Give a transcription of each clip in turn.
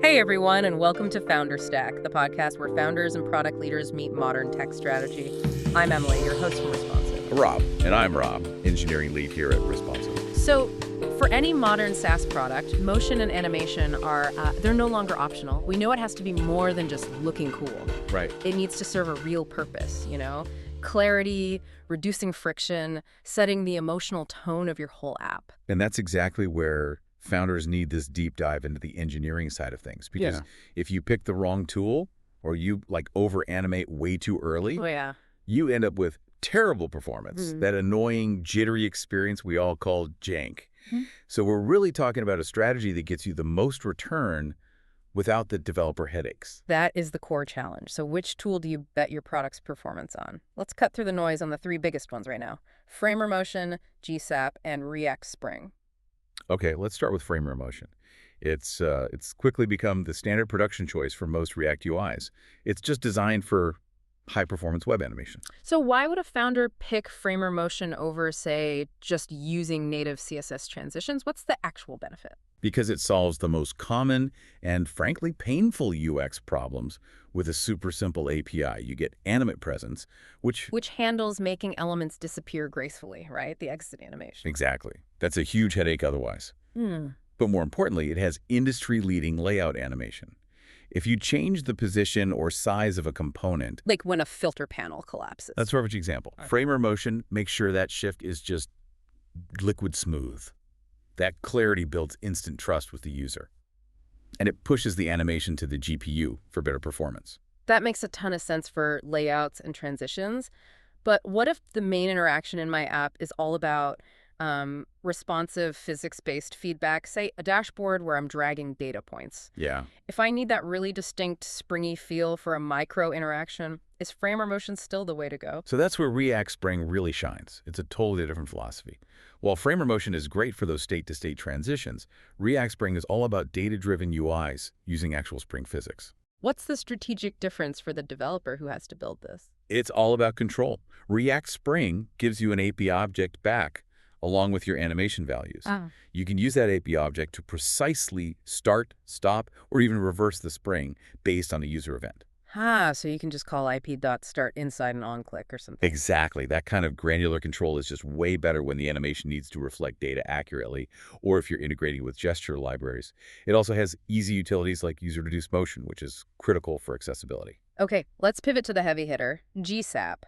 Hey everyone, and welcome to Founder Stack, the podcast where founders and product leaders meet modern tech strategy. I'm Emily, your host from Responsive. Rob, and I'm Rob, engineering lead here at Responsive. So, for any modern SaaS product, motion and animation are, they're no longer optional. We know it has to be more than just looking cool. Right. It needs to serve a real purpose, Clarity, reducing friction, setting the emotional tone of your whole app. And that's exactly where founders need this deep dive into the engineering side of things. Because if you pick the wrong tool or you over-animate way too early, you end up with terrible performance, that annoying, jittery experience we all call jank. So we're really talking about a strategy that gets you the most return without the developer headaches. That is the core challenge. So which tool do you bet your product's performance on? Let's cut through the noise on the three biggest ones right now. Framer Motion, GSAP, and React Spring. Okay, let's start with Framer Motion. It's quickly become the standard production choice for most React UIs. It's just designed for high-performance web animation. So why would a founder pick Framer Motion over, say, just using native CSS transitions? What's the actual benefit? Because it solves the most common and, frankly, painful UX problems with a super simple API. You get animate presence, which handles making elements disappear gracefully, right? The exit animation. Exactly. That's a huge headache otherwise. But more importantly, it has industry-leading layout animation. If you change the position or size of a component... Like when a filter panel collapses. That's a perfect example. Framer Motion makes sure that shift is just liquid smooth. That clarity builds instant trust with the user. And it pushes the animation to the GPU for better performance. That makes a ton of sense for layouts and transitions. But what if the main interaction in my app is all about responsive physics-based feedback, say a dashboard where I'm dragging data points? Yeah. If I need that really distinct springy feel for a micro interaction, is Framer Motion still the way to go? So that's where React Spring really shines. It's a totally different philosophy. While Framer Motion is great for those state-to-state transitions, React Spring is all about data-driven UIs using actual Spring physics. What's the strategic difference for the developer who has to build this? It's all about control. React Spring gives you an API object back along with your animation values. You can use that API object to precisely start, stop, or even reverse the spring based on a user event. So you can just call ip.start inside an onClick or something. Exactly. That kind of granular control is just way better when the animation needs to reflect data accurately or if you're integrating with gesture libraries. It also has easy utilities like user-reduced motion, which is critical for accessibility. Okay, let's pivot to the heavy hitter, GSAP.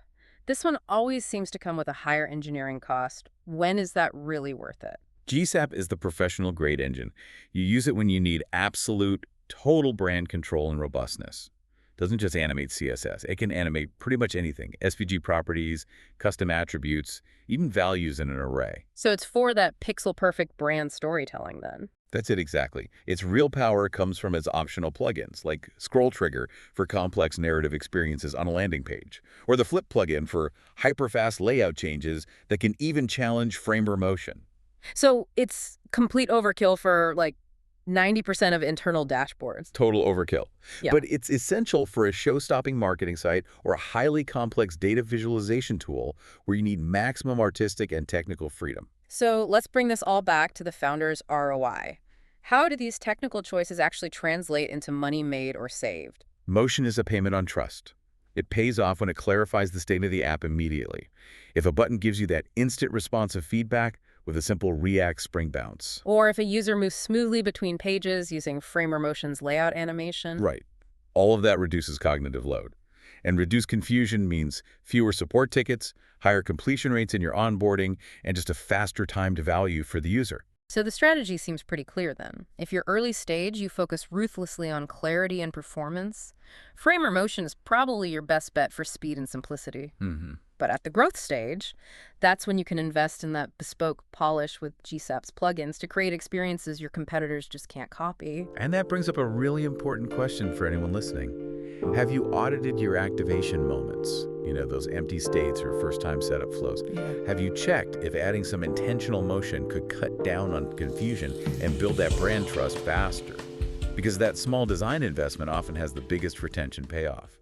This one always seems to come with a higher engineering cost. When is that really worth it? GSAP is the professional-grade engine. You use it when you need absolute, total brand control and robustness. It doesn't just animate CSS. It can animate pretty much anything. SVG properties, custom attributes, even values in an array. So it's for that pixel-perfect brand storytelling then? That's it exactly. Its real power comes from its optional plugins, like Scroll Trigger for complex narrative experiences on a landing page, or the Flip plugin for hyper-fast layout changes that can even challenge Framer Motion. So it's complete overkill for, 90% of internal dashboards. Total overkill. Yeah. But it's essential for a show-stopping marketing site or a highly complex data visualization tool where you need maximum artistic and technical freedom. So let's bring this all back to the founder's ROI. How do these technical choices actually translate into money made or saved? Motion is a payment on trust. It pays off when it clarifies the state of the app immediately. If a button gives you that instant responsive feedback with a simple React Spring bounce. Or if a user moves smoothly between pages using Framer Motion's layout animation. Right. All of that reduces cognitive load. And reduced confusion means fewer support tickets, higher completion rates in your onboarding, and just a faster time to value for the user. So the strategy seems pretty clear then. If you're early stage, you focus ruthlessly on clarity and performance. Framer Motion is probably your best bet for speed and simplicity. But at the growth stage, that's when you can invest in that bespoke polish with GSAP's plugins to create experiences your competitors just can't copy. And that brings up a really important question for anyone listening. Have you audited your activation moments? Those empty states or first-time setup flows. Have you checked if adding some intentional motion could cut down on confusion and build that brand trust faster? Because that small design investment often has the biggest retention payoff.